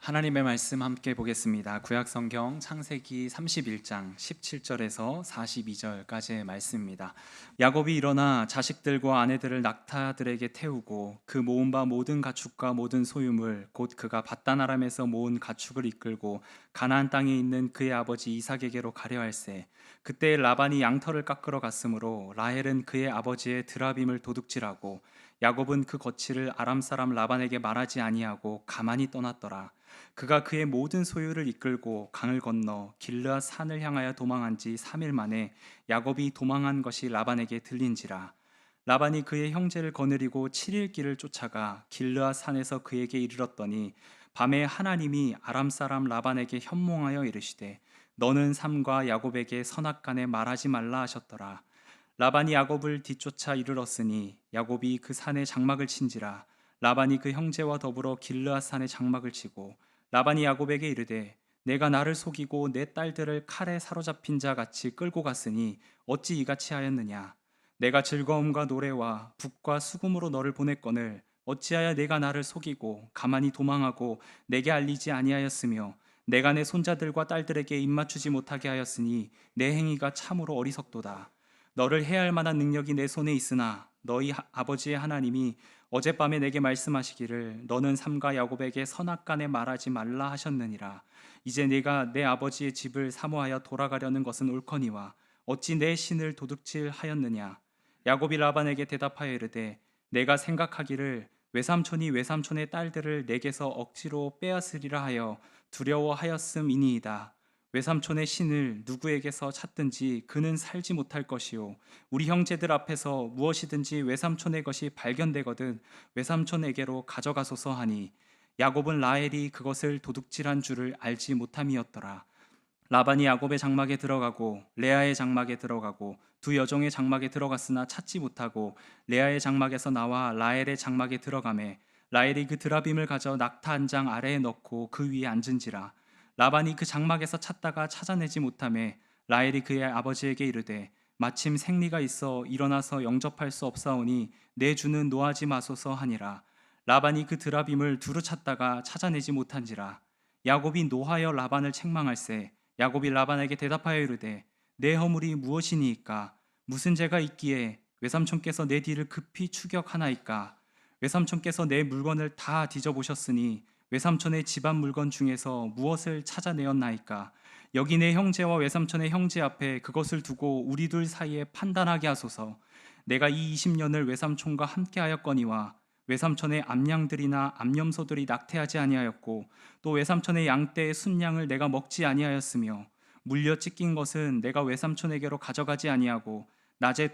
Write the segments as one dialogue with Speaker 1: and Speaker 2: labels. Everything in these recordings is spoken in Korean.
Speaker 1: 하나님의 말씀 함께 보겠습니다. 구약 성경 창세기 31장 17절에서 42절까지의 말씀입니다. 야곱이 일어나 자식들과 아내들을 낙타들에게 태우고 그 모은 바 모든 가축과 모든 소유물 곧 그가 밧단 아람에서 모은 가축을 이끌고 가나안 땅에 있는 그의 아버지 이삭에게로 가려 할세. 그때 라반이 양털을 깎으러 갔으므로 라헬은 그의 아버지의 드라빔을 도둑질하고 야곱은 그 거취를 아람 사람 라반에게 말하지 아니하고 가만히 떠났더라. 그가 그의 모든 소유를 이끌고 강을 건너 길르앗 산을 향하여 도망한 지 3일 만에 야곱이 도망한 것이 라반에게 들린지라. 라반이 그의 형제를 거느리고 7일 길을 쫓아가 길르앗 산에서 그에게 이르렀더니 밤에 하나님이 아람 사람 라반에게 현몽하여 이르시되 너는 삼가 야곱에게 선악간에 말하지 말라 하셨더라. 라반이 야곱을 뒤쫓아 이르렀으니 야곱이 그 산에 장막을 친지라. 라반이 그 형제와 더불어 길르앗 산에 장막을 치고 라반이 야곱에게 이르되 내가 나를 속이고 내 딸들을 칼에 사로잡힌 자 같이 끌고 갔으니 어찌 이같이 하였느냐. 내가 즐거움과 노래와 북과 수금으로 너를 보냈거늘 어찌하여 내가 나를 속이고 가만히 도망하고 내게 알리지 아니하였으며 내가 내 손자들과 딸들에게 입맞추지 못하게 하였으니 내 행위가 참으로 어리석도다. 너를 해할 만한 능력이 내 손에 있으나 너희 아버지의 하나님이 어젯밤에 내게 말씀하시기를 너는 삼가 야곱에게 선악간에 말하지 말라 하셨느니라. 이제 내가 내 아버지의 집을 사모하여 돌아가려는 것은 옳거니와 어찌 내 신을 도둑질하였느냐. 야곱이 라반에게 대답하여 이르되 내가 생각하기를 외삼촌이 외삼촌의 딸들을 내게서 억지로 빼앗으리라 하여 두려워하였음이니이다. 외삼촌의 신을 누구에게서 찾든지 그는 살지 못할 것이요 우리 형제들 앞에서 무엇이든지 외삼촌의 것이 발견되거든 외삼촌에게로 가져가소서 하니 야곱은 라헬이 그것을 도둑질한 줄을 알지 못함이었더라. 라반이 야곱의 장막에 들어가고 레아의 장막에 들어가고 두 여종의 장막에 들어갔으나 찾지 못하고 레아의 장막에서 나와 라헬의 장막에 들어가매 라헬이 그 드라빔을 가져 낙타 한 장 아래에 넣고 그 위에 앉은지라. 라반이 그 장막에서 찾다가 찾아내지 못하매 라헬이 그의 아버지에게 이르되 마침 생리가 있어 일어나서 영접할 수 없사오니 내 주는 노하지 마소서 하니라. 라반이 그 드라빔을 두루 찾다가 찾아내지 못한지라. 야곱이 노하여 라반을 책망할세. 야곱이 라반에게 대답하여 이르되 내 허물이 무엇이니이까. 무슨 죄가 있기에 외삼촌께서 내 뒤를 급히 추격하나이까. 외삼촌께서 내 물건을 다 뒤져보셨으니 외삼촌의 집안 물건 중에서 무엇을 찾아내었나이까. 여기 내 형제와 외삼촌의 형제 앞에 그것을 두고 우리 둘 사이에 판단하게 하소서. 내가 이 20년을 외삼촌과 함께 하였거니와 외삼촌의 암양들이나 암염소들이 낙태하지 아니하였고 또 외삼촌의 양떼의 순양을 내가 먹지 아니하였으며 물려 찢긴 것은 내가 외삼촌에게로 가져가지 아니하고 낮에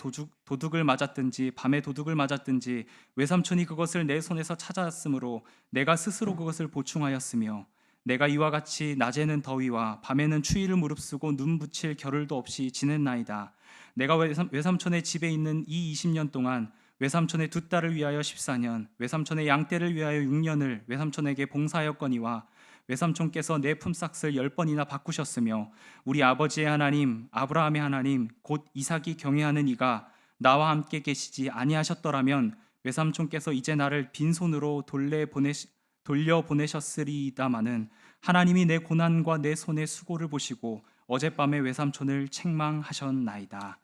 Speaker 1: 도둑을 맞았든지 밤에 도둑을 맞았든지 외삼촌이 그것을 내 손에서 찾아왔으므로 내가 스스로 그것을 보충하였으며 내가 이와 같이 낮에는 더위와 밤에는 추위를 무릅쓰고 눈 붙일 겨를도 없이 지냈나이다. 내가 외삼촌의 집에 있는 이 20년 동안 외삼촌의 두 딸을 위하여 14년, 외삼촌의 양떼를 위하여 6년을 외삼촌에게 봉사하였거니와 외삼촌께서 내 품삯을 10번이나 바꾸셨으며 우리 아버지의 하나님 아브라함의 하나님 곧 이삭이 경외하는 이가 나와 함께 계시지 아니하셨더라면 외삼촌께서 이제 나를 빈손으로 돌려 보내셨으리이다마는 하나님이 내 고난과 내 손의 수고를 보시고 어젯밤에 외삼촌을 책망하셨나이다.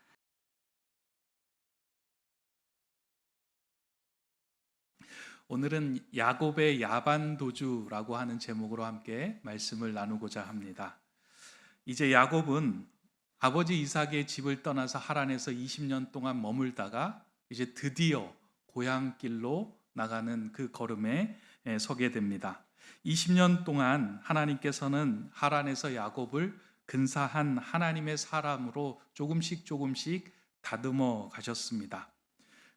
Speaker 2: 오늘은 야곱의 야반도주라고 하는 제목으로 함께 말씀을 나누고자 합니다. 이제 야곱은 아버지 이삭의 집을 떠나서 하란에서 20년 동안 머물다가 이제 드디어 고향길로 나가는 그 걸음에 서게 됩니다. 20년 동안 하나님께서는 하란에서 야곱을 근사한 하나님의 사람으로 조금씩 다듬어 가셨습니다.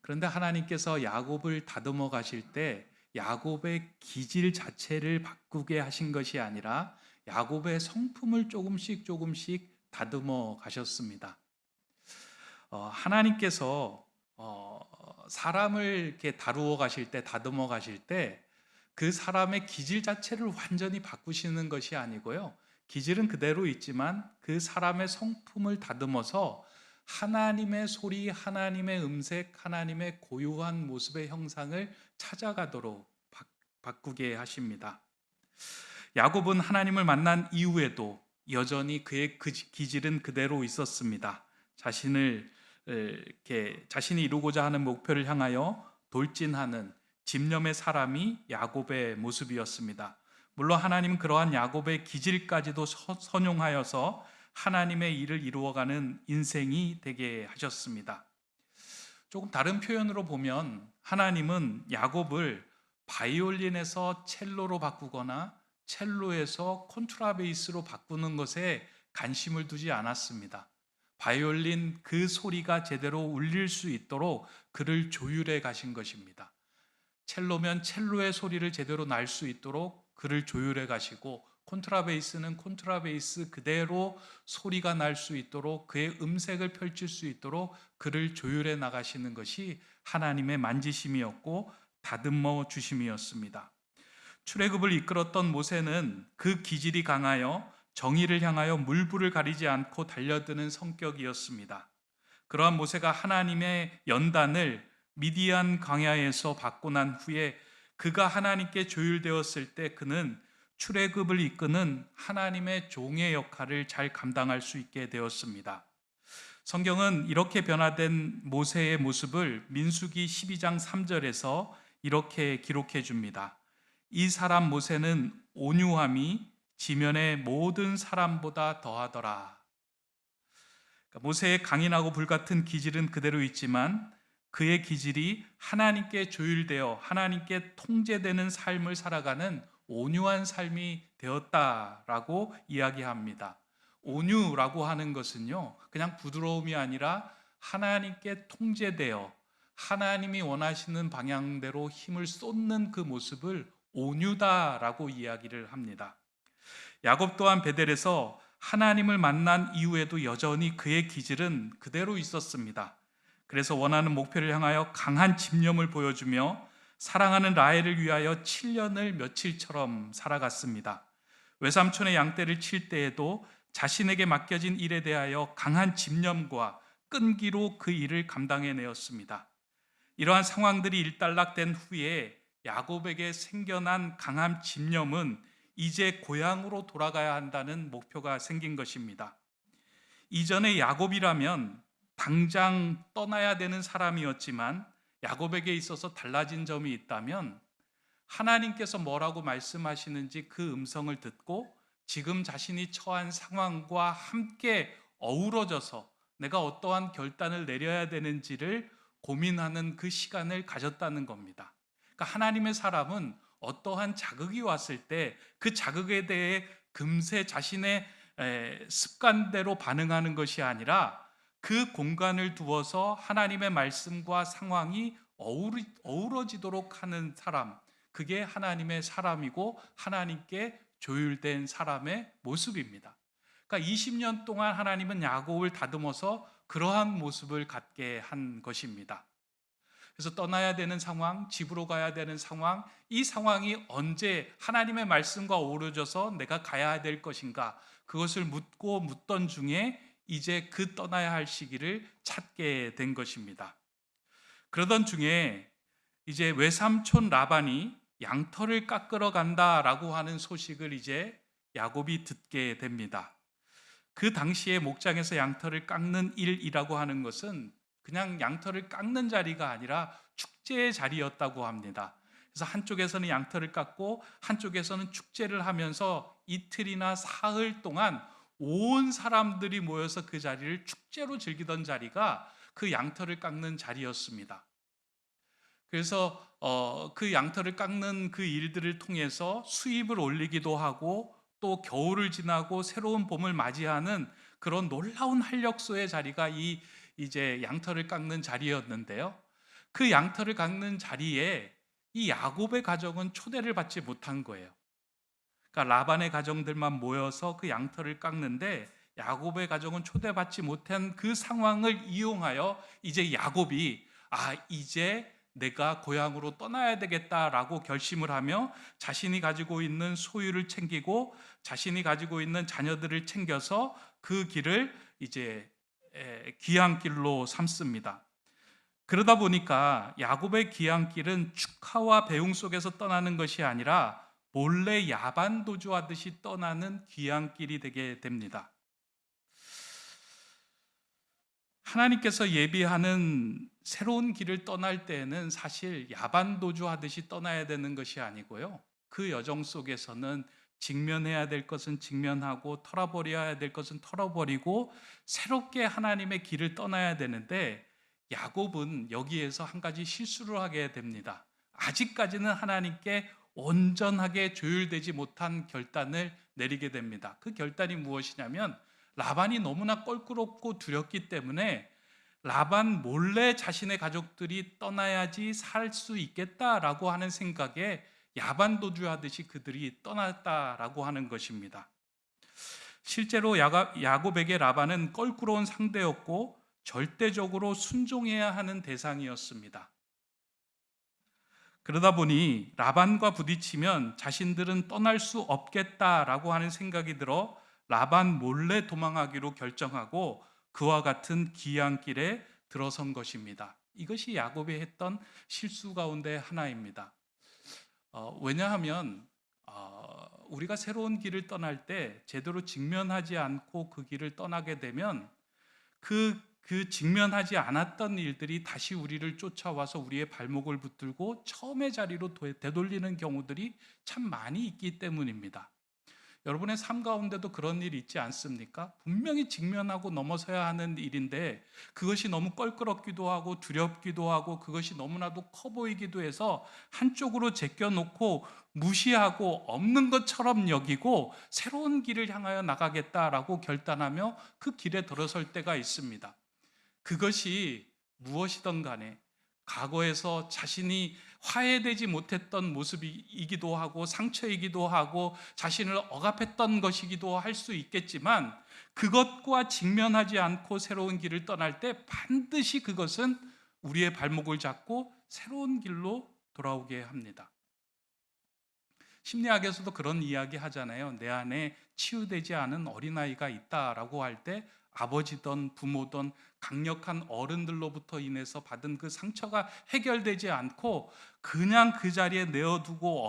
Speaker 2: 그런데 하나님께서 야곱을 다듬어 가실 때 야곱의 기질 자체를 바꾸게 하신 것이 아니라 야곱의 성품을 조금씩 다듬어 가셨습니다. 하나님께서 사람을 이렇게 다루어 가실 때, 다듬어 가실 때 그 사람의 기질 자체를 완전히 바꾸시는 것이 아니고요. 기질은 그대로 있지만 그 사람의 성품을 다듬어서 하나님의 소리, 하나님의 음색, 하나님의 고유한 모습의 형상을 찾아가도록 바꾸게 하십니다. 야곱은 하나님을 만난 이후에도 여전히 그의 기질은 그대로 있었습니다. 자신이 이루고자 하는 목표를 향하여 돌진하는 집념의 사람이 야곱의 모습이었습니다. 물론 하나님은 그러한 야곱의 기질까지도 선용하여서 하나님의 일을 이루어가는 인생이 되게 하셨습니다. 조금 다른 표현으로 보면 하나님은 야곱을 바이올린에서 첼로로 바꾸거나 첼로에서 콘트라베이스로 바꾸는 것에 관심을 두지 않았습니다. 바이올린 그 소리가 제대로 울릴 수 있도록 그를 조율해 가신 것입니다. 첼로면 첼로의 소리를 제대로 날 수 있도록 그를 조율해 가시고, 콘트라베이스는 콘트라베이스 그대로 소리가 날 수 있도록 그의 음색을 펼칠 수 있도록 그를 조율해 나가시는 것이 하나님의 만지심이었고 다듬어 주심이었습니다. 출애굽을 이끌었던 모세는 그 기질이 강하여 정의를 향하여 물불을 가리지 않고 달려드는 성격이었습니다. 그러한 모세가 하나님의 연단을 미디안 광야에서 받고 난 후에 그가 하나님께 조율되었을 때 그는 출애굽을 이끄는 하나님의 종의 역할을 잘 감당할 수 있게 되었습니다. 성경은 이렇게 변화된 모세의 모습을 민수기 12장 3절에서 이렇게 기록해 줍니다. 이 사람 모세는 온유함이 지면의 모든 사람보다 더하더라. 그러니까 모세의 강인하고 불같은 기질은 그대로 있지만 그의 기질이 하나님께 조율되어 하나님께 통제되는 삶을 살아가는 온유한 삶이 되었다라고 이야기합니다. 온유라고 하는 것은요, 그냥 부드러움이 아니라 하나님께 통제되어 하나님이 원하시는 방향대로 힘을 쏟는 그 모습을 온유다라고 이야기를 합니다. 야곱 또한 베델에서 하나님을 만난 이후에도 여전히 그의 기질은 그대로 있었습니다. 그래서 원하는 목표를 향하여 강한 집념을 보여주며 사랑하는 라헬을 위하여 7년을 며칠처럼 살아갔습니다. 외삼촌의 양떼를 칠 때에도 자신에게 맡겨진 일에 대하여 강한 집념과 끈기로 그 일을 감당해내었습니다. 이러한 상황들이 일단락된 후에 야곱에게 생겨난 강한 집념은 이제 고향으로 돌아가야 한다는 목표가 생긴 것입니다. 이전에 야곱이라면 당장 떠나야 되는 사람이었지만 야곱에게 있어서 달라진 점이 있다면 하나님께서 뭐라고 말씀하시는지 그 음성을 듣고 지금 자신이 처한 상황과 함께 어우러져서 내가 어떠한 결단을 내려야 되는지를 고민하는 그 시간을 가졌다는 겁니다. 그러니까 하나님의 사람은 어떠한 자극이 왔을 때 그 자극에 대해 금세 자신의 습관대로 반응하는 것이 아니라 그 공간을 두어서 하나님의 말씀과 상황이 어우러지도록 하는 사람, 그게 하나님의 사람이고 하나님께 조율된 사람의 모습입니다. 그러니까 20년 동안 하나님은 야곱을 다듬어서 그러한 모습을 갖게 한 것입니다. 그래서 떠나야 되는 상황, 집으로 가야 되는 상황, 이 상황이 언제 하나님의 말씀과 어우러져서 내가 가야 될 것인가, 그것을 묻던 중에 이제 그 떠나야 할 시기를 찾게 된 것입니다. 그러던 중에 이제 외삼촌 라반이 양털을 깎으러 간다라고 하는 소식을 이제 야곱이 듣게 됩니다. 그 당시에 목장에서 양털을 깎는 일이라고 하는 것은 그냥 양털을 깎는 자리가 아니라 축제의 자리였다고 합니다. 그래서 한쪽에서는 양털을 깎고 한쪽에서는 축제를 하면서 이틀이나 사흘 동안 온 사람들이 모여서 그 자리를 축제로 즐기던 자리가 그 양털을 깎는 자리였습니다. 그래서 그 양털을 깎는 그 일들을 통해서 수입을 올리기도 하고 또 겨울을 지나고 새로운 봄을 맞이하는 그런 놀라운 활력소의 자리가 이제 양털을 깎는 자리였는데요. 그 양털을 깎는 자리에 이 야곱의 가정은 초대를 받지 못한 거예요. 그러니까 라반의 가정들만 모여서 그 양털을 깎는데 야곱의 가정은 초대받지 못한 그 상황을 이용하여 이제 야곱이 이제 내가 고향으로 떠나야 되겠다라고 결심을 하며 자신이 가지고 있는 소유를 챙기고 자신이 가지고 있는 자녀들을 챙겨서 그 길을 이제 귀향길로 삼습니다. 그러다 보니까 야곱의 귀향길은 축하와 배웅 속에서 떠나는 것이 아니라 몰래 야반 도주하듯이 떠나는 귀향길이 되게 됩니다. 하나님께서 예비하는 새로운 길을 떠날 때에는 사실 야반 도주하듯이 떠나야 되는 것이 아니고요. 그 여정 속에서는 직면해야 될 것은 직면하고 털어버려야 될 것은 털어버리고 새롭게 하나님의 길을 떠나야 되는데, 야곱은 여기에서 한 가지 실수를 하게 됩니다. 아직까지는 하나님께 온전하게 조율되지 못한 결단을 내리게 됩니다. 그 결단이 무엇이냐면, 라반이 너무나 껄끄럽고 두렵기 때문에 라반 몰래 자신의 가족들이 떠나야지 살 수 있겠다라고 하는 생각에 야반도주하듯이 그들이 떠났다라고 하는 것입니다. 실제로 야곱에게 라반은 껄끄러운 상대였고 절대적으로 순종해야 하는 대상이었습니다. 그러다 보니 라반과 부딪히면 자신들은 떠날 수 없겠다라고 하는 생각이 들어 라반 몰래 도망하기로 결정하고 그와 같은 귀향길에 들어선 것입니다. 이것이 야곱이 했던 실수 가운데 하나입니다. 왜냐하면 우리가 새로운 길을 떠날 때 제대로 직면하지 않고 그 길을 떠나게 되면 그 직면하지 않았던 일들이 다시 우리를 쫓아와서 우리의 발목을 붙들고 처음의 자리로 되돌리는 경우들이 참 많이 있기 때문입니다. 여러분의 삶 가운데도 그런 일이 있지 않습니까? 분명히 직면하고 넘어서야 하는 일인데 그것이 너무 껄끄럽기도 하고 두렵기도 하고 그것이 너무나도 커 보이기도 해서 한쪽으로 제껴놓고 무시하고 없는 것처럼 여기고 새로운 길을 향하여 나가겠다라고 결단하며 그 길에 들어설 때가 있습니다. 그것이 무엇이든 간에 과거에서 자신이 화해되지 못했던 모습이기도 하고 상처이기도 하고 자신을 억압했던 것이기도 할 수 있겠지만, 그것과 직면하지 않고 새로운 길을 떠날 때 반드시 그것은 우리의 발목을 잡고 새로운 길로 돌아오게 합니다. 심리학에서도 그런 이야기 하잖아요. 내 안에 치유되지 않은 어린아이가 있다라고 할 때 아버지든 부모든 강력한 어른들로부터 인해서 받은 그 상처가 해결되지 않고 그냥 그 자리에 내어두고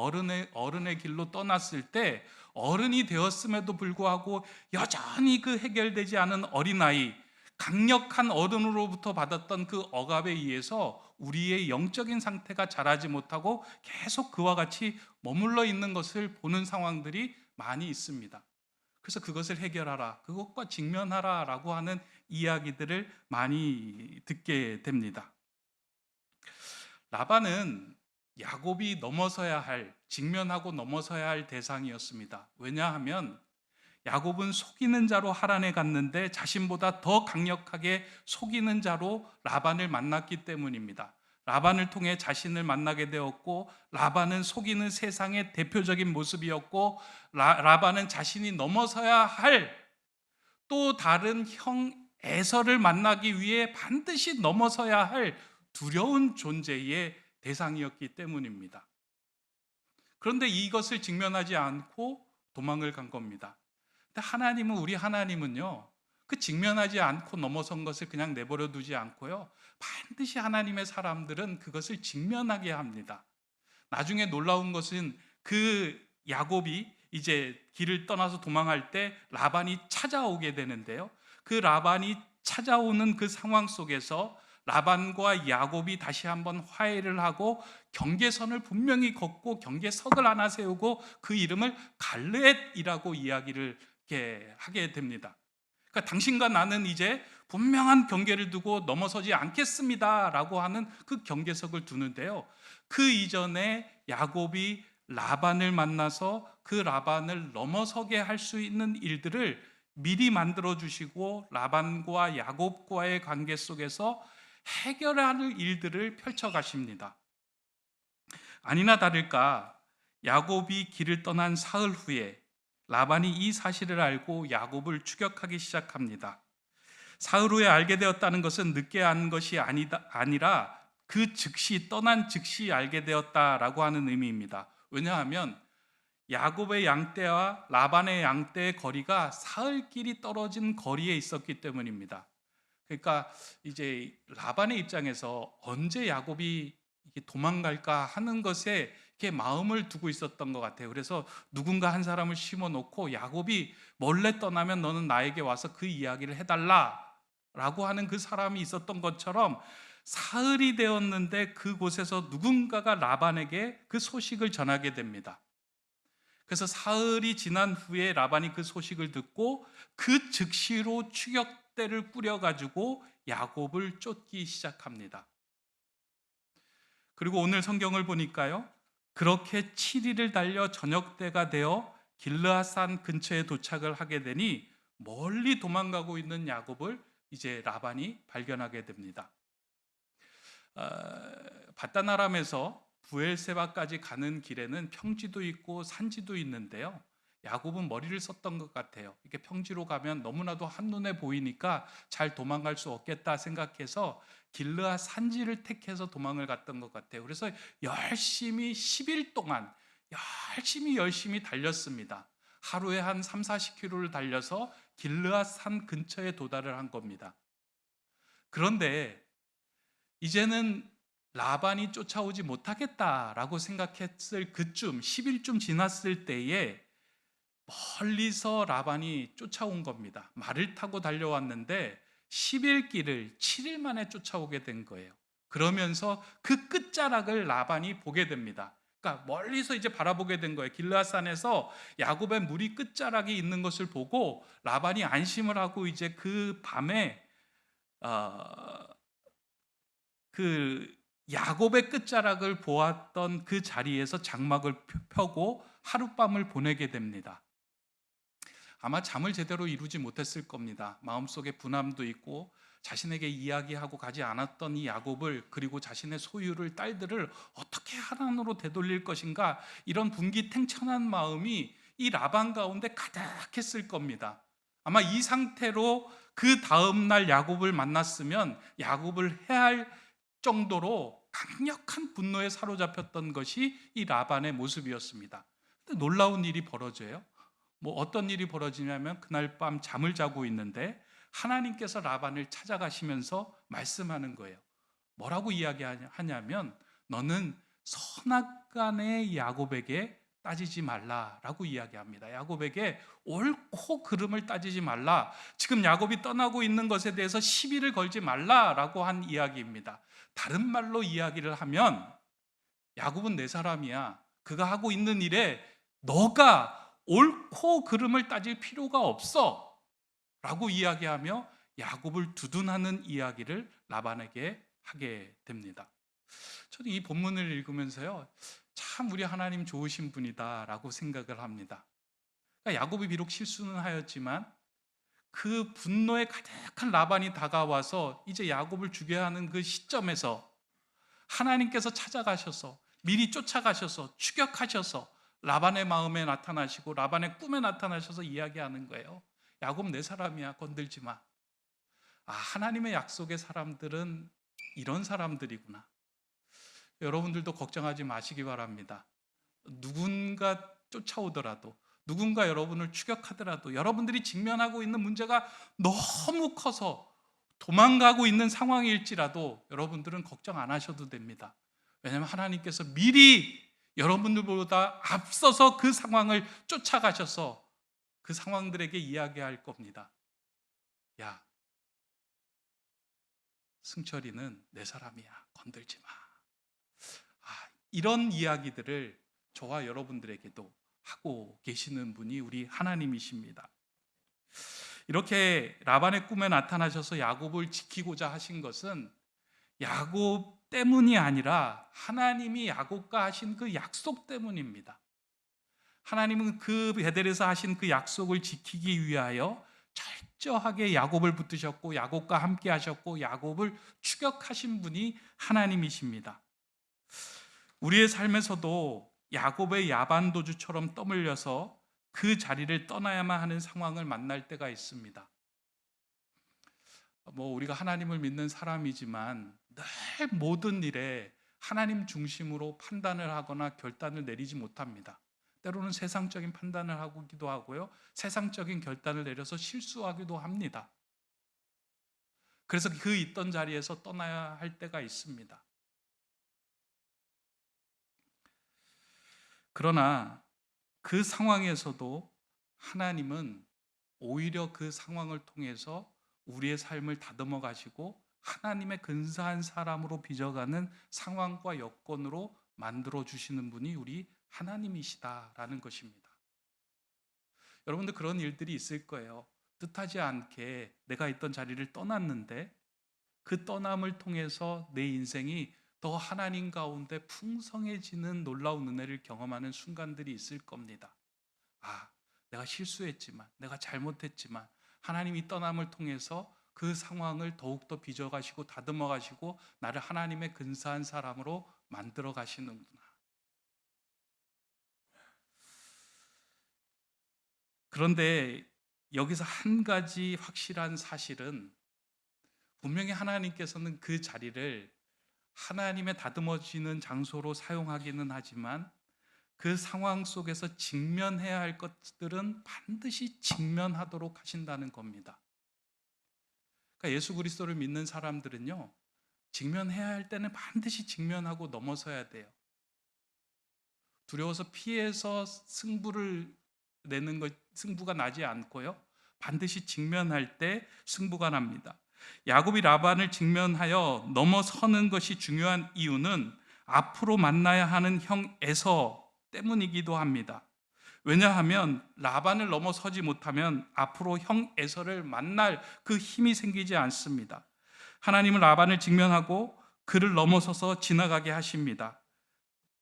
Speaker 2: 어른의 길로 떠났을 때, 어른이 되었음에도 불구하고 여전히 그 해결되지 않은 어린아이, 강력한 어른으로부터 받았던 그 억압에 의해서 우리의 영적인 상태가 자라지 못하고 계속 그와 같이 머물러 있는 것을 보는 상황들이 많이 있습니다. 그래서 그것을 해결하라, 그것과 직면하라 라고 하는 이야기들을 많이 듣게 됩니다. 라반은 야곱이 넘어서야 할, 직면하고 넘어서야 할 대상이었습니다. 왜냐하면 야곱은 속이는 자로 하란에 갔는데 자신보다 더 강력하게 속이는 자로 라반을 만났기 때문입니다. 라반을 통해 자신을 만나게 되었고, 라반은 속이는 세상의 대표적인 모습이었고, 라반은 자신이 넘어서야 할 또 다른 형 에서를 만나기 위해 반드시 넘어서야 할 두려운 존재의 대상이었기 때문입니다. 그런데 이것을 직면하지 않고 도망을 간 겁니다. 근데 하나님은, 우리 하나님은요, 그 직면하지 않고 넘어선 것을 그냥 내버려 두지 않고요, 반드시 하나님의 사람들은 그것을 직면하게 합니다. 나중에 놀라운 것은 그 야곱이 이제 길을 떠나서 도망할 때 라반이 찾아오게 되는데요, 그 라반이 찾아오는 그 상황 속에서 라반과 야곱이 다시 한번 화해를 하고 경계선을 분명히 걷고 경계석을 하나 세우고 그 이름을 갈레앗이라고 이야기를 이렇게 하게 됩니다. 그러니까 당신과 나는 이제 분명한 경계를 두고 넘어서지 않겠습니다라고 하는 그 경계석을 두는데요, 그 이전에 야곱이 라반을 만나서 그 라반을 넘어서게 할 수 있는 일들을 미리 만들어 주시고 라반과 야곱과의 관계 속에서 해결할 일들을 펼쳐 가십니다. 아니나 다를까 야곱이 길을 떠난 사흘 후에 라반이 이 사실을 알고 야곱을 추격하기 시작합니다. 사흘 후에 알게 되었다는 것은 늦게 안 것이 아니라 그 즉시, 떠난 즉시 알게 되었다라고 하는 의미입니다. 왜냐하면 야곱의 양떼와 라반의 양떼의 거리가 사흘 길이 떨어진 거리에 있었기 때문입니다. 그러니까 이제 라반의 입장에서 언제 야곱이 도망갈까 하는 것에 이렇게 마음을 두고 있었던 것 같아요. 그래서 누군가 한 사람을 심어놓고 야곱이 몰래 떠나면 너는 나에게 와서 그 이야기를 해달라라고 하는 그 사람이 있었던 것처럼 사흘이 되었는데 그곳에서 누군가가 라반에게 그 소식을 전하게 됩니다. 그래서 사흘이 지난 후에 라반이 그 소식을 듣고 그 즉시로 추격대를 꾸려가지고 야곱을 쫓기 시작합니다. 그리고 오늘 성경을 보니까요, 그렇게 7일을 달려 저녁 때가 되어 길르앗산 근처에 도착을 하게 되니 멀리 도망가고 있는 야곱을 이제 라반이 발견하게 됩니다. 바단 아람에서 부엘세바까지 가는 길에는 평지도 있고 산지도 있는데요, 야곱은 머리를 썼던 것 같아요. 이렇게 평지로 가면 너무나도 한눈에 보이니까 잘 도망갈 수 없겠다 생각해서 길르앗 산지를 택해서 도망을 갔던 것 같아요. 그래서 열심히 10일 동안 열심히 달렸습니다. 하루에 한 3, 40km를 달려서 길르앗 산 근처에 도달을 한 겁니다. 그런데 이제는 라반이 쫓아오지 못하겠다라고 생각했을 그쯤 10일쯤 지났을 때에 멀리서 라반이 쫓아온 겁니다. 말을 타고 달려왔는데 10일 길을 7일 만에 쫓아오게 된 거예요. 그러면서 그 끝자락을 라반이 보게 됩니다. 그러니까 멀리서 이제 바라보게 된 거예요. 길르앗산에서 야곱의 무리 끝자락이 있는 것을 보고 라반이 안심을 하고 이제 그 밤에 그 야곱의 끝자락을 보았던 그 자리에서 장막을 펴고 하룻밤을 보내게 됩니다. 아마 잠을 제대로 이루지 못했을 겁니다. 마음속에 분함도 있고 자신에게 이야기하고 가지 않았던 이 야곱을, 그리고 자신의 소유를, 딸들을 어떻게 하나님으로 되돌릴 것인가, 이런 분기탱천한 마음이 이 라반 가운데 가득했을 겁니다. 아마 이 상태로 그 다음날 야곱을 만났으면 야곱을 해할 정도로 강력한 분노에 사로잡혔던 것이 이 라반의 모습이었습니다. 근데 놀라운 일이 벌어져요. 어떤 일이 벌어지냐면, 그날 밤 잠을 자고 있는데 하나님께서 라반을 찾아가시면서 말씀하는 거예요. 뭐라고 이야기하냐면, 너는 선악간의 야곱에게 따지지 말라라고 이야기합니다. 야곱에게 옳고 그름을 따지지 말라. 지금 야곱이 떠나고 있는 것에 대해서 시비를 걸지 말라라고 한 이야기입니다. 다른 말로 이야기를 하면, 야곱은 내 사람이야. 그가 하고 있는 일에 너가 옳고 그름을 따질 필요가 없어 라고 이야기하며 야곱을 두둔하는 이야기를 라반에게 하게 됩니다. 저는 이 본문을 읽으면서요, 참 우리 하나님 좋으신 분이다 라고 생각을 합니다. 그러니까 야곱이 비록 실수는 하였지만 그 분노에 가득한 라반이 다가와서 이제 야곱을 죽여야 하는 그 시점에서 하나님께서 찾아가셔서, 미리 쫓아가셔서 추격하셔서 라반의 마음에 나타나시고 라반의 꿈에 나타나셔서 이야기하는 거예요. 야곱 내 사람이야, 건들지 마. 하나님의 약속의 사람들은 이런 사람들이구나. 여러분들도 걱정하지 마시기 바랍니다. 누군가 쫓아오더라도, 누군가 여러분을 추격하더라도, 여러분들이 직면하고 있는 문제가 너무 커서 도망가고 있는 상황일지라도 여러분들은 걱정 안 하셔도 됩니다. 왜냐하면 하나님께서 미리 여러분들보다 앞서서 그 상황을 쫓아가셔서 그 상황들에게 이야기할 겁니다. 야, 승철이는 내 사람이야, 건들지 마. 이런 이야기들을 저와 여러분들에게도 하고 계시는 분이 우리 하나님이십니다. 이렇게 라반의 꿈에 나타나셔서 야곱을 지키고자 하신 것은 야곱 때문이 아니라 하나님이 야곱과 하신 그 약속 때문입니다. 하나님은 그 베델에서 하신 그 약속을 지키기 위하여 철저하게 야곱을 붙드셨고 야곱과 함께 하셨고 야곱을 추격하신 분이 하나님이십니다. 우리의 삶에서도 야곱의 야반도주처럼 떠밀려서 그 자리를 떠나야만 하는 상황을 만날 때가 있습니다. 우리가 하나님을 믿는 사람이지만 늘 모든 일에 하나님 중심으로 판단을 하거나 결단을 내리지 못합니다. 때로는 세상적인 판단을 하기도 하고요, 세상적인 결단을 내려서 실수하기도 합니다. 그래서 그 있던 자리에서 떠나야 할 때가 있습니다. 그러나 그 상황에서도 하나님은 오히려 그 상황을 통해서 우리의 삶을 다듬어 가시고 하나님의 근사한 사람으로 빚어가는 상황과 여건으로 만들어 주시는 분이 우리 하나님이시다라는 것입니다. 여러분들 그런 일들이 있을 거예요. 뜻하지 않게 내가 있던 자리를 떠났는데 그 떠남을 통해서 내 인생이 더 하나님 가운데 풍성해지는 놀라운 은혜를 경험하는 순간들이 있을 겁니다. 내가 실수했지만, 내가 잘못했지만 하나님이 떠남을 통해서 그 상황을 더욱더 빚어가시고 다듬어 가시고 나를 하나님의 근사한 사람으로 만들어 가시는구나. 그런데 여기서 한 가지 확실한 사실은 분명히 하나님께서는 그 자리를 하나님의 다듬어지는 장소로 사용하기는 하지만 그 상황 속에서 직면해야 할 것들은 반드시 직면하도록 하신다는 겁니다. 그러니까 예수 그리스도를 믿는 사람들은요, 직면해야 할 때는 반드시 직면하고 넘어서야 돼요. 두려워서 피해서 승부가 나지 않고요, 반드시 직면할 때 승부가 납니다. 야곱이 라반을 직면하여 넘어서는 것이 중요한 이유는 앞으로 만나야 하는 형 에서 때문이기도 합니다. 왜냐하면 라반을 넘어서지 못하면 앞으로 형 에서를 만날 그 힘이 생기지 않습니다. 하나님은 라반을 직면하고 그를 넘어서서 지나가게 하십니다.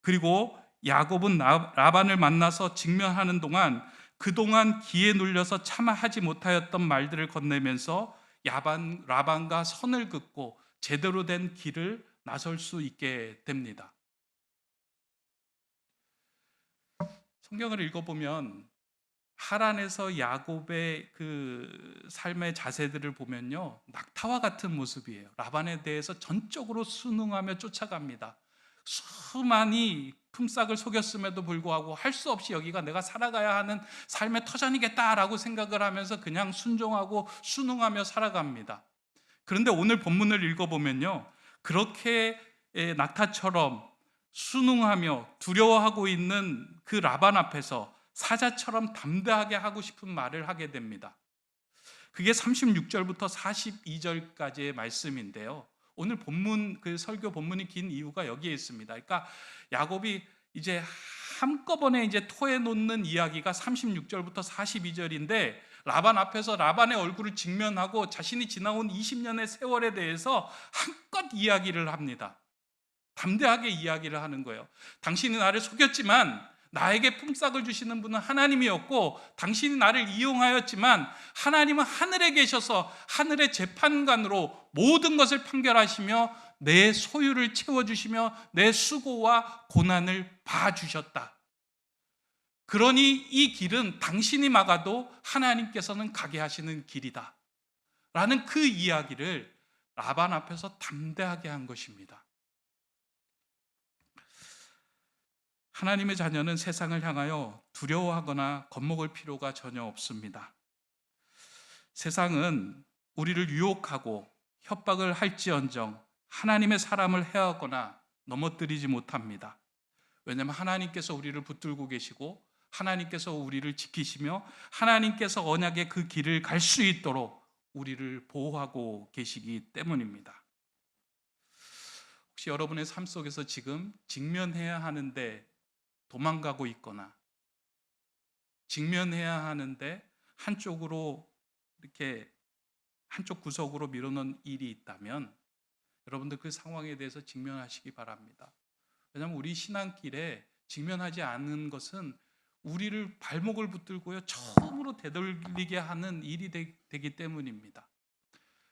Speaker 2: 그리고 야곱은 라반을 만나서 직면하는 동안 그동안 기에 눌려서 차마 하지 못하였던 말들을 건네면서 라반과 선을 긋고 제대로 된 길을 나설 수 있게 됩니다. 성경을 읽어보면 하란에서 야곱의 그 삶의 자세들을 보면요, 낙타와 같은 모습이에요. 라반에 대해서 전적으로 순응하며 쫓아갑니다. 수많이 품삯을 속였음에도 불구하고 할 수 없이 여기가 내가 살아가야 하는 삶의 터전이겠다라고 생각을 하면서 그냥 순종하고 순응하며 살아갑니다. 그런데 오늘 본문을 읽어보면요, 그렇게 낙타처럼 순응하며 두려워하고 있는 그 라반 앞에서 사자처럼 담대하게 하고 싶은 말을 하게 됩니다. 그게 36절부터 42절까지의 말씀인데요, 오늘 본문, 그 설교 본문이 긴 이유가 여기에 있습니다. 그러니까 야곱이 이제 한꺼번에 이제 토해 놓는 이야기가 36절부터 42절인데 라반 앞에서 라반의 얼굴을 직면하고 자신이 지나온 20년의 세월에 대해서 한껏 이야기를 합니다. 담대하게 이야기를 하는 거예요. 당신이 나를 속였지만 나에게 품삯을 주시는 분은 하나님이었고, 당신이 나를 이용하였지만 하나님은 하늘에 계셔서 하늘의 재판관으로 모든 것을 판결하시며 내 소유를 채워주시며 내 수고와 고난을 봐주셨다. 그러니 이 길은 당신이 막아도 하나님께서는 가게 하시는 길이다 라는 그 이야기를 라반 앞에서 담대하게 한 것입니다. 하나님의 자녀는 세상을 향하여 두려워하거나 겁먹을 필요가 전혀 없습니다. 세상은 우리를 유혹하고 협박을 할지언정 하나님의 사람을 해하거나 넘어뜨리지 못합니다. 왜냐하면 하나님께서 우리를 붙들고 계시고 하나님께서 우리를 지키시며 하나님께서 언약의 그 길을 갈 수 있도록 우리를 보호하고 계시기 때문입니다. 혹시 여러분의 삶 속에서 지금 직면해야 하는데 도망가고 있거나 직면해야 하는데 한쪽으로 이렇게 한쪽 구석으로 밀어놓은 일이 있다면 여러분들 그 상황에 대해서 직면하시기 바랍니다. 왜냐하면 우리 신앙길에 직면하지 않는 것은 우리를 발목을 붙들고요 처음으로 되돌리게 하는 일이 되기 때문입니다.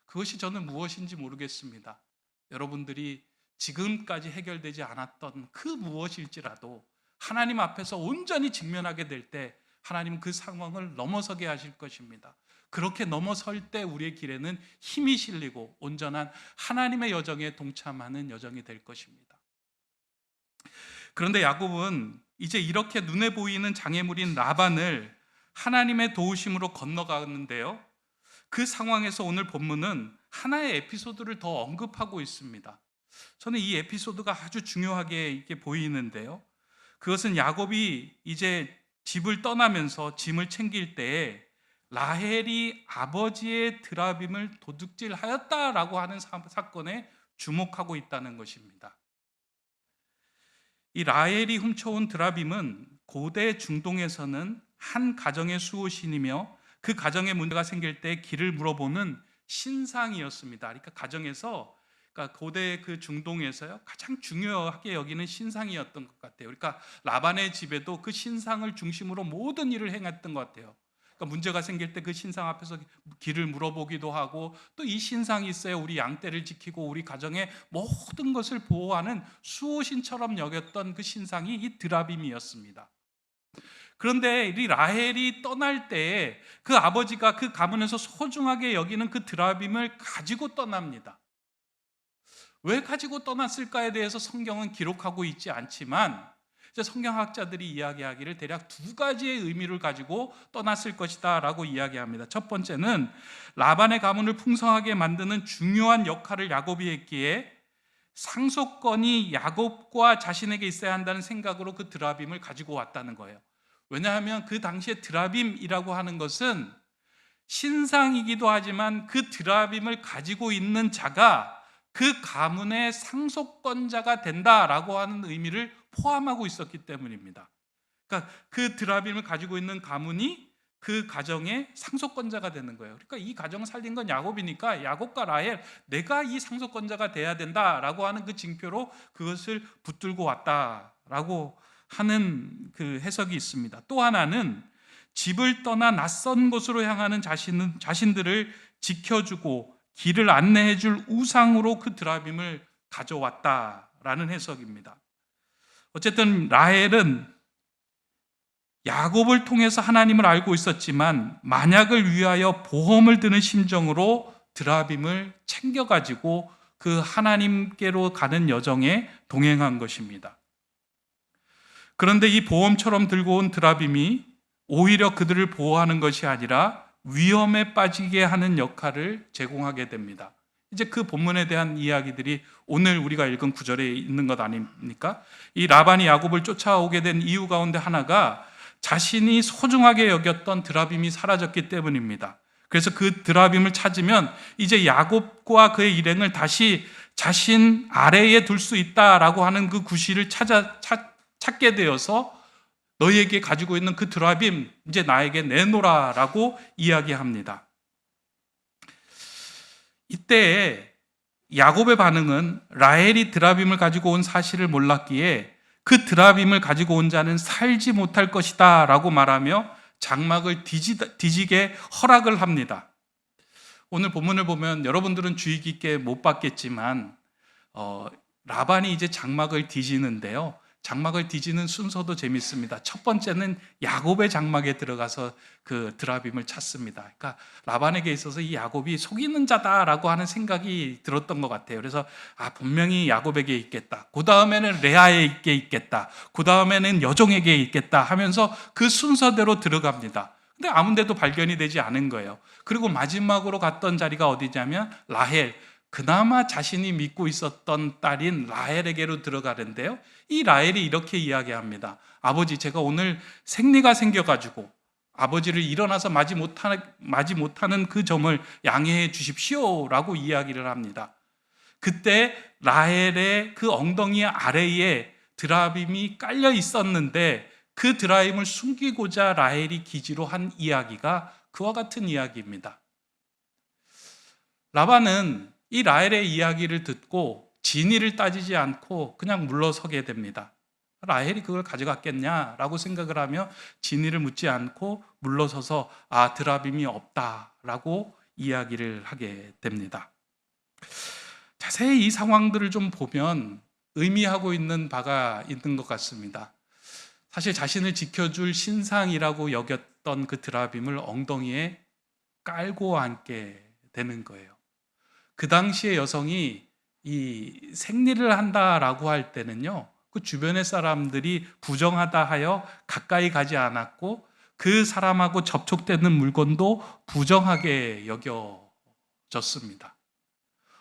Speaker 2: 그것이 저는 무엇인지 모르겠습니다. 여러분들이 지금까지 해결되지 않았던 그 무엇일지라도 하나님 앞에서 온전히 직면하게 될 때 하나님은 그 상황을 넘어서게 하실 것입니다. 그렇게 넘어설 때 우리의 길에는 힘이 실리고 온전한 하나님의 여정에 동참하는 여정이 될 것입니다. 그런데 야곱은 이제 이렇게 눈에 보이는 장애물인 라반을 하나님의 도우심으로 건너가는데요, 그 상황에서 오늘 본문은 하나의 에피소드를 더 언급하고 있습니다. 저는 이 에피소드가 아주 중요하게 이렇게 보이는데요, 그것은 야곱이 이제 집을 떠나면서 짐을 챙길 때에 라헬이 아버지의 드라빔을 도둑질하였다라고 하는 사건에 주목하고 있다는 것입니다. 이 라헬이 훔쳐온 드라빔은 고대 중동에서는 한 가정의 수호신이며 그 가정에 문제가 생길 때 길을 물어보는 신상이었습니다. 그러니까 가정에서, 그러니까 고대 그 중동에서요 가장 중요하게 여기는 신상이었던 것 같아요. 그러니까 라반의 집에도 그 신상을 중심으로 모든 일을 행했던 것 같아요. 그러니까 문제가 생길 때 그 신상 앞에서 길을 물어보기도 하고, 또 이 신상이 있어야 우리 양떼를 지키고 우리 가정의 모든 것을 보호하는 수호신처럼 여겼던 그 신상이 이 드라빔이었습니다. 그런데 이 라헬이 떠날 때에 그 아버지가 그 가문에서 소중하게 여기는 그 드라빔을 가지고 떠납니다. 왜 가지고 떠났을까에 대해서 성경은 기록하고 있지 않지만, 이제 성경학자들이 이야기하기를 대략 두 가지의 의미를 가지고 떠났을 것이다 라고 이야기합니다. 첫 번째는 라반의 가문을 풍성하게 만드는 중요한 역할을 야곱이 했기에 상속권이 야곱과 자신에게 있어야 한다는 생각으로 그 드라빔을 가지고 왔다는 거예요. 왜냐하면 그 당시에 드라빔이라고 하는 것은 신상이기도 하지만 그 드라빔을 가지고 있는 자가 그 가문의 상속권자가 된다라고 하는 의미를 포함하고 있었기 때문입니다. 그러니까 그 드라빔을 가지고 있는 가문이 그 가정의 상속권자가 되는 거예요. 그러니까 이 가정을 살린 건 야곱이니까 야곱과 라헬, 내가 이 상속권자가 돼야 된다라고 하는 그 징표로 그것을 붙들고 왔다라고 하는 그 해석이 있습니다. 또 하나는 집을 떠나 낯선 곳으로 향하는 자신들을 지켜주고 길을 안내해 줄 우상으로 그 드라빔을 가져왔다라는 해석입니다. 어쨌든 라헬은 야곱을 통해서 하나님을 알고 있었지만 만약을 위하여 보험을 드는 심정으로 드라빔을 챙겨가지고 그 하나님께로 가는 여정에 동행한 것입니다. 그런데 이 보험처럼 들고 온 드라빔이 오히려 그들을 보호하는 것이 아니라 위험에 빠지게 하는 역할을 제공하게 됩니다. 이제 그 본문에 대한 이야기들이 오늘 우리가 읽은 구절에 있는 것 아닙니까? 이 라반이 야곱을 쫓아오게 된 이유 가운데 하나가 자신이 소중하게 여겼던 드라빔이 사라졌기 때문입니다. 그래서 그 드라빔을 찾으면 이제 야곱과 그의 일행을 다시 자신 아래에 둘 수 있다라고 하는 그 구실을 찾게 되어서 너희에게 가지고 있는 그 드라빔 이제 나에게 내놓으라라고 이야기합니다. 이때 야곱의 반응은 라헬이 드라빔을 가지고 온 사실을 몰랐기에 그 드라빔을 가지고 온 자는 살지 못할 것이다 라고 말하며 장막을 뒤지게 허락을 합니다. 오늘 본문을 보면 여러분들은 주의 깊게 못 봤겠지만 라반이 이제 장막을 뒤지는데요, 장막을 뒤지는 순서도 재밌습니다. 첫 번째는 야곱의 장막에 들어가서 그 드라빔을 찾습니다. 그러니까 라반에게 있어서 이 야곱이 속이는 자다라고 하는 생각이 들었던 것 같아요. 그래서 분명히 야곱에게 있겠다, 그 다음에는 레아에게 있겠다, 그 다음에는 여종에게 있겠다 하면서 그 순서대로 들어갑니다. 근데 아무 데도 발견이 되지 않은 거예요. 그리고 마지막으로 갔던 자리가 어디냐면 라헬, 그나마 자신이 믿고 있었던 딸인 라헬에게로 들어가는데요, 이 라헬이 이렇게 이야기합니다. 아버지, 제가 오늘 생리가 생겨가지고 아버지를 일어나서 맞이 못하는 그 점을 양해해 주십시오 라고 이야기를 합니다. 그때 라헬의 그 엉덩이 아래에 드라빔이 깔려 있었는데 그 드라빔을 숨기고자 라헬이 기지로 한 이야기가 그와 같은 이야기입니다. 라반은 이 라헬의 이야기를 듣고 진위를 따지지 않고 그냥 물러서게 됩니다. 라헬이 그걸 가져갔겠냐라고 생각을 하며 진위를 묻지 않고 물러서서 드라빔이 없다라고 이야기를 하게 됩니다. 자세히 이 상황들을 좀 보면 의미하고 있는 바가 있는 것 같습니다. 사실 자신을 지켜줄 신상이라고 여겼던 그 드라빔을 엉덩이에 깔고 앉게 되는 거예요. 그 당시에 여성이 이 생리를 한다라고 할 때는요, 그 주변의 사람들이 부정하다 하여 가까이 가지 않았고 그 사람하고 접촉되는 물건도 부정하게 여겨졌습니다.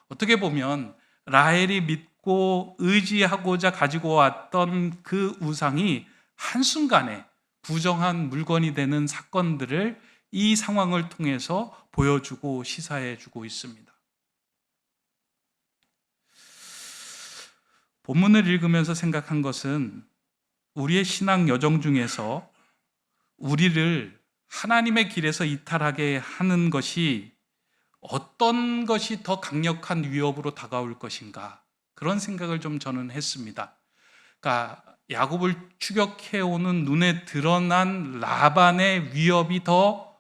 Speaker 2: 어떻게 보면 라헬이 믿고 의지하고자 가지고 왔던 그 우상이 한순간에 부정한 물건이 되는 사건들을 이 상황을 통해서 보여주고 시사해주고 있습니다. 본문을 읽으면서 생각한 것은 우리의 신앙 여정 중에서 우리를 하나님의 길에서 이탈하게 하는 것이 어떤 것이 더 강력한 위협으로 다가올 것인가, 그런 생각을 좀 저는 했습니다. 그러니까 야곱을 추격해오는 눈에 드러난 라반의 위협이 더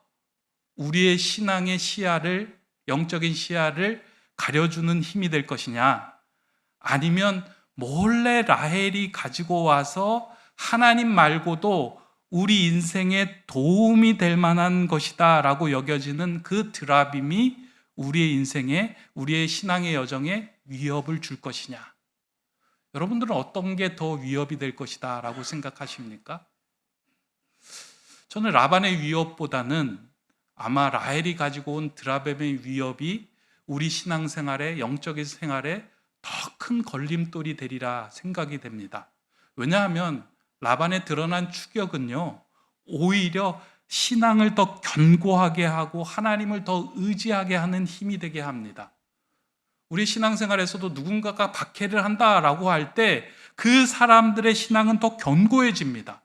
Speaker 2: 우리의 신앙의 시야를, 영적인 시야를 가려주는 힘이 될 것이냐, 아니면 몰래 라헬이 가지고 와서 하나님 말고도 우리 인생에 도움이 될 만한 것이다 라고 여겨지는 그 드라빔이 우리의 인생에, 우리의 신앙의 여정에 위협을 줄 것이냐, 여러분들은 어떤 게 더 위협이 될 것이다 라고 생각하십니까? 저는 라반의 위협보다는 아마 라헬이 가지고 온 드라빔의 위협이 우리 신앙생활에, 영적인 생활에 더 큰 걸림돌이 되리라 생각이 됩니다. 왜냐하면 라반에 드러난 추격은요, 오히려 신앙을 더 견고하게 하고 하나님을 더 의지하게 하는 힘이 되게 합니다. 우리 신앙생활에서도 누군가가 박해를 한다라고 할 때 그 사람들의 신앙은 더 견고해집니다.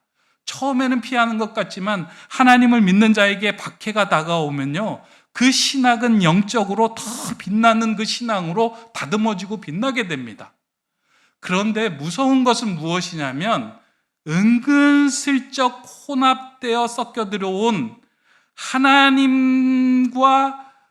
Speaker 2: 처음에는 피하는 것 같지만 하나님을 믿는 자에게 박해가 다가오면요, 그 신앙은 영적으로 더 빛나는 그 신앙으로 다듬어지고 빛나게 됩니다. 그런데 무서운 것은 무엇이냐면 은근슬쩍 혼합되어 섞여 들어온 하나님과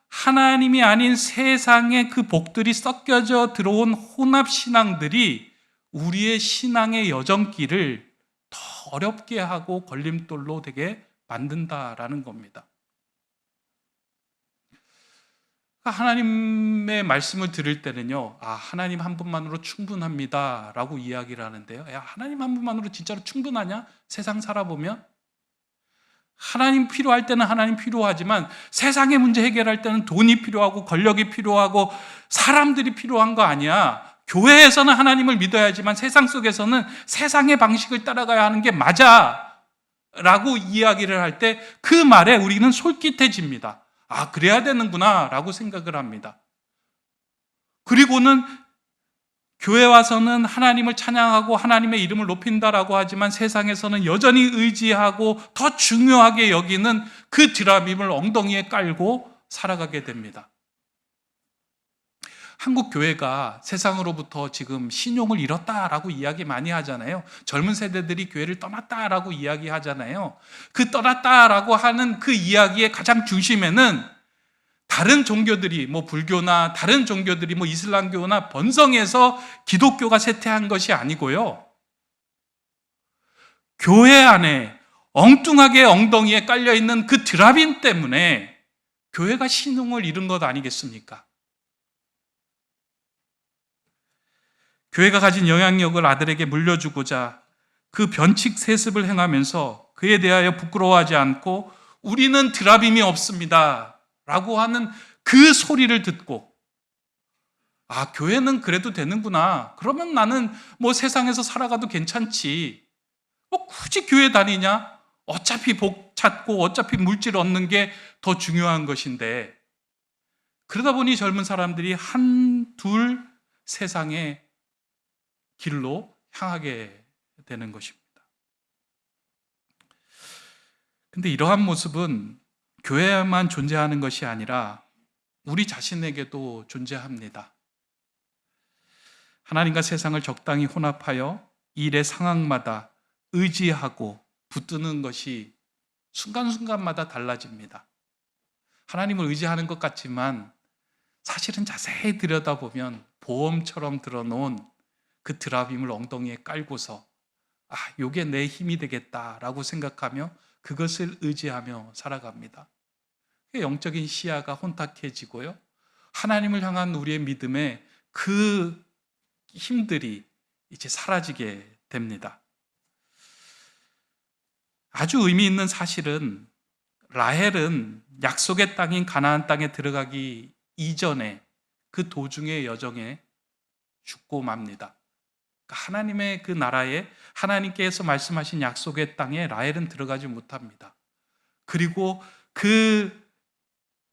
Speaker 2: 하나님이 아닌 세상의 그 복들이 섞여져 들어온 혼합신앙들이 우리의 신앙의 여정길을 더 어렵게 하고 걸림돌로 되게 만든다라는 겁니다. 하나님의 말씀을 들을 때는요, 하나님 한 분만으로 충분합니다 라고 이야기를 하는데요, 하나님 한 분만으로 진짜로 충분하냐? 세상 살아보면 하나님 필요할 때는 하나님 필요하지만 세상의 문제 해결할 때는 돈이 필요하고 권력이 필요하고 사람들이 필요한 거 아니야. 교회에서는 하나님을 믿어야지만 세상 속에서는 세상의 방식을 따라가야 하는 게 맞아 라고 이야기를 할 때 그 말에 우리는 솔깃해집니다. 그래야 되는구나 라고 생각을 합니다. 그리고는 교회 와서는 하나님을 찬양하고 하나님의 이름을 높인다라고 하지만 세상에서는 여전히 의지하고 더 중요하게 여기는 그 드라빔을 엉덩이에 깔고 살아가게 됩니다. 한국 교회가 세상으로부터 지금 신용을 잃었다라고 이야기 많이 하잖아요. 젊은 세대들이 교회를 떠났다라고 이야기하잖아요. 그 떠났다라고 하는 그 이야기의 가장 중심에는 다른 종교들이 불교나 다른 종교들이 이슬람교나 번성해서 기독교가 쇠퇴한 것이 아니고요, 교회 안에 엉뚱하게 엉덩이에 깔려있는 그 드라빔 때문에 교회가 신용을 잃은 것 아니겠습니까? 교회가 가진 영향력을 아들에게 물려주고자 그 변칙 세습을 행하면서 그에 대하여 부끄러워하지 않고 우리는 드라빔이 없습니다 라고 하는 그 소리를 듣고, 교회는 그래도 되는구나, 그러면 나는 세상에서 살아가도 괜찮지, 굳이 교회 다니냐, 어차피 복 찾고 어차피 물질 얻는 게 더 중요한 것인데, 그러다 보니 젊은 사람들이 한둘 세상의 길로 향하게 되는 것입니다. 근데 이러한 모습은 교회에만 존재하는 것이 아니라 우리 자신에게도 존재합니다. 하나님과 세상을 적당히 혼합하여 일의 상황마다 의지하고 붙드는 것이 순간순간마다 달라집니다. 하나님을 의지하는 것 같지만 사실은 자세히 들여다보면 보험처럼 들어놓은 그 드라빔을 엉덩이에 깔고서 요게 내 힘이 되겠다라고 생각하며 그것을 의지하며 살아갑니다. 영적인 시야가 혼탁해지고요, 하나님을 향한 우리의 믿음의 그 힘들이 이제 사라지게 됩니다. 아주 의미 있는 사실은 라헬은 약속의 땅인 가나안 땅에 들어가기 이전에 그 도중의 여정에 죽고 맙니다. 그러니까 하나님의 그 나라에 하나님께서 말씀하신 약속의 땅에 라헬은 들어가지 못합니다. 그리고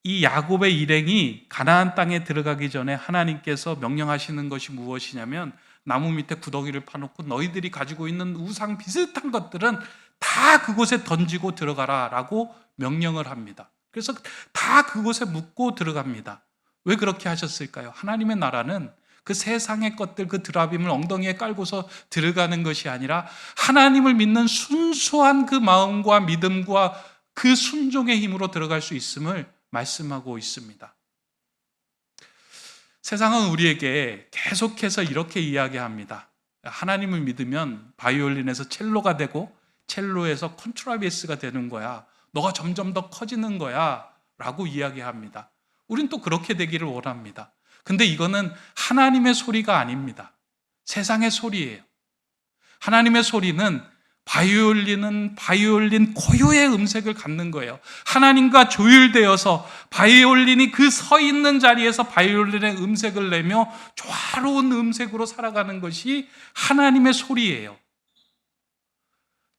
Speaker 2: 이 야곱의 일행이 가나안 땅에 들어가기 전에 하나님께서 명령하시는 것이 무엇이냐면 나무 밑에 구덩이를 파놓고 너희들이 가지고 있는 우상 비슷한 것들은 다 그곳에 던지고 들어가라 라고 명령을 합니다. 그래서 다 그곳에 묻고 들어갑니다. 왜 그렇게 하셨을까요? 하나님의 나라는 그 세상의 것들, 그 드라빔을 엉덩이에 깔고서 들어가는 것이 아니라 하나님을 믿는 순수한 그 마음과 믿음과 그 순종의 힘으로 들어갈 수 있음을 말씀하고 있습니다. 세상은 우리에게 계속해서 이렇게 이야기합니다. 하나님을 믿으면 바이올린에서 첼로가 되고 첼로에서 콘트라베이스가 되는 거야. 너가 점점 더 커지는 거야 라고 이야기합니다. 우린 또 그렇게 되기를 원합니다. 근데 이거는 하나님의 소리가 아닙니다. 세상의 소리예요. 하나님의 소리는 바이올린 고유의 음색을 갖는 거예요. 하나님과 조율되어서 바이올린이 그 서 있는 자리에서 바이올린의 음색을 내며 조화로운 음색으로 살아가는 것이 하나님의 소리예요.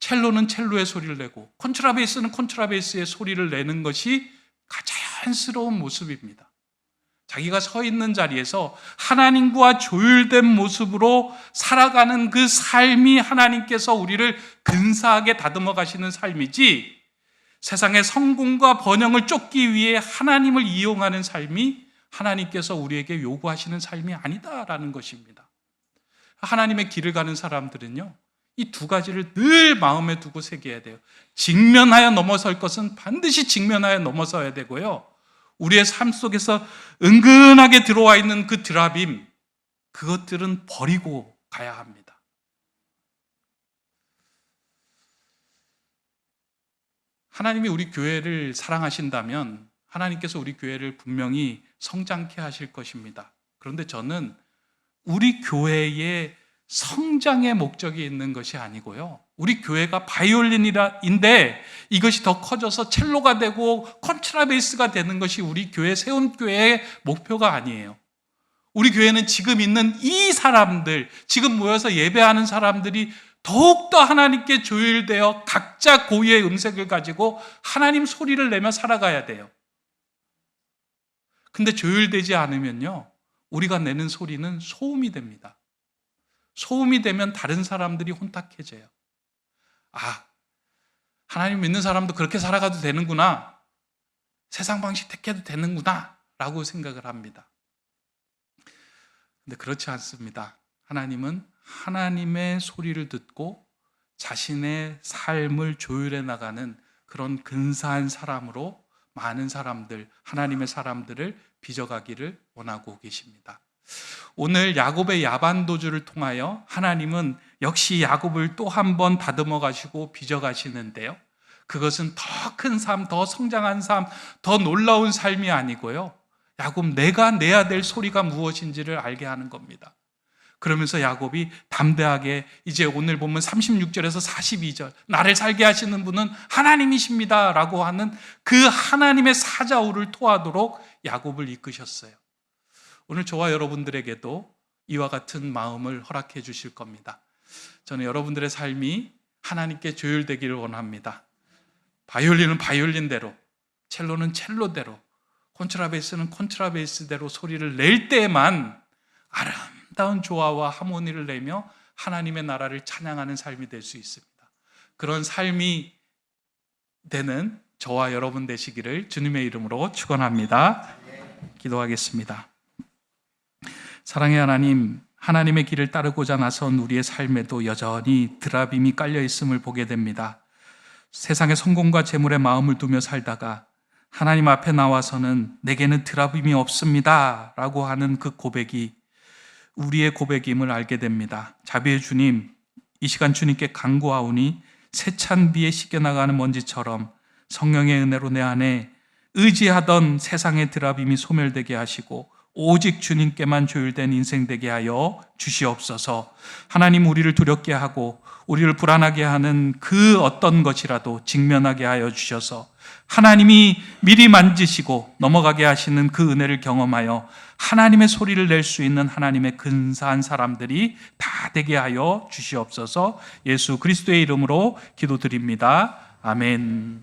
Speaker 2: 첼로는 첼로의 소리를 내고 콘트라베이스는 콘트라베이스의 소리를 내는 것이 자연스러운 모습입니다. 자기가 서 있는 자리에서 하나님과 조율된 모습으로 살아가는 그 삶이 하나님께서 우리를 근사하게 다듬어 가시는 삶이지, 세상의 성공과 번영을 쫓기 위해 하나님을 이용하는 삶이 하나님께서 우리에게 요구하시는 삶이 아니다라는 것입니다. 하나님의 길을 가는 사람들은요, 이 두 가지를 늘 마음에 두고 새겨야 돼요. 직면하여 넘어설 것은 반드시 직면하여 넘어서야 되고요, 우리의 삶 속에서 은근하게 들어와 있는 그 드라빔, 그것들은 버리고 가야 합니다. 하나님이 우리 교회를 사랑하신다면 하나님께서 우리 교회를 분명히 성장케 하실 것입니다. 그런데 저는 우리 교회의 성장의 목적이 있는 것이 아니고요, 우리 교회가 바이올린인데 이것이 더 커져서 첼로가 되고 콘트라베이스가 되는 것이 우리 교회, 세운 교회의 목표가 아니에요. 우리 교회는 지금 있는 이 사람들, 지금 모여서 예배하는 사람들이 더욱더 하나님께 조율되어 각자 고유의 음색을 가지고 하나님 소리를 내며 살아가야 돼요. 근데 조율되지 않으면요, 우리가 내는 소리는 소음이 됩니다. 소음이 되면 다른 사람들이 혼탁해져요. 아, 하나님 믿는 사람도 그렇게 살아가도 되는구나, 세상 방식 택해도 되는구나 라고 생각을 합니다. 근데 그렇지 않습니다. 하나님은 하나님의 소리를 듣고 자신의 삶을 조율해 나가는 그런 근사한 사람으로 많은 사람들, 하나님의 사람들을 빚어가기를 원하고 계십니다. 오늘 야곱의 야반도주를 통하여 하나님은 역시 야곱을 또 한 번 다듬어 가시고 빚어 가시는데요, 그것은 더 큰 삶, 더 성장한 삶, 더 놀라운 삶이 아니고요, 야곱, 내가 내야 될 소리가 무엇인지를 알게 하는 겁니다. 그러면서 야곱이 담대하게, 이제 오늘 보면 36절에서 42절, 나를 살게 하시는 분은 하나님이십니다 라고 하는 그 하나님의 사자우를 토하도록 야곱을 이끄셨어요. 오늘 저와 여러분들에게도 이와 같은 마음을 허락해 주실 겁니다. 저는 여러분들의 삶이 하나님께 조율되기를 원합니다. 바이올린은 바이올린대로, 첼로는 첼로대로, 콘트라베이스는 콘트라베이스대로 소리를 낼 때만 아름다운 조화와 하모니를 내며 하나님의 나라를 찬양하는 삶이 될 수 있습니다. 그런 삶이 되는 저와 여러분 되시기를 주님의 이름으로 축원합니다. 기도하겠습니다. 사랑의 하나님, 하나님의 길을 따르고자 나선 우리의 삶에도 여전히 드라빔이 깔려 있음을 보게 됩니다. 세상의 성공과 재물에 마음을 두며 살다가 하나님 앞에 나와서는 내게는 드라빔이 없습니다 라고 하는 그 고백이 우리의 고백임을 알게 됩니다. 자비의 주님, 이 시간 주님께 간구하오니 세찬 비에 씻겨나가는 먼지처럼 성령의 은혜로 내 안에 의지하던 세상의 드라빔이 소멸되게 하시고 오직 주님께만 조율된 인생 되게 하여 주시옵소서. 하나님, 우리를 두렵게 하고 우리를 불안하게 하는 그 어떤 것이라도 직면하게 하여 주셔서 하나님이 미리 만지시고 넘어가게 하시는 그 은혜를 경험하여 하나님의 소리를 낼 수 있는 하나님의 근사한 사람들이 다 되게 하여 주시옵소서. 예수 그리스도의 이름으로 기도드립니다. 아멘.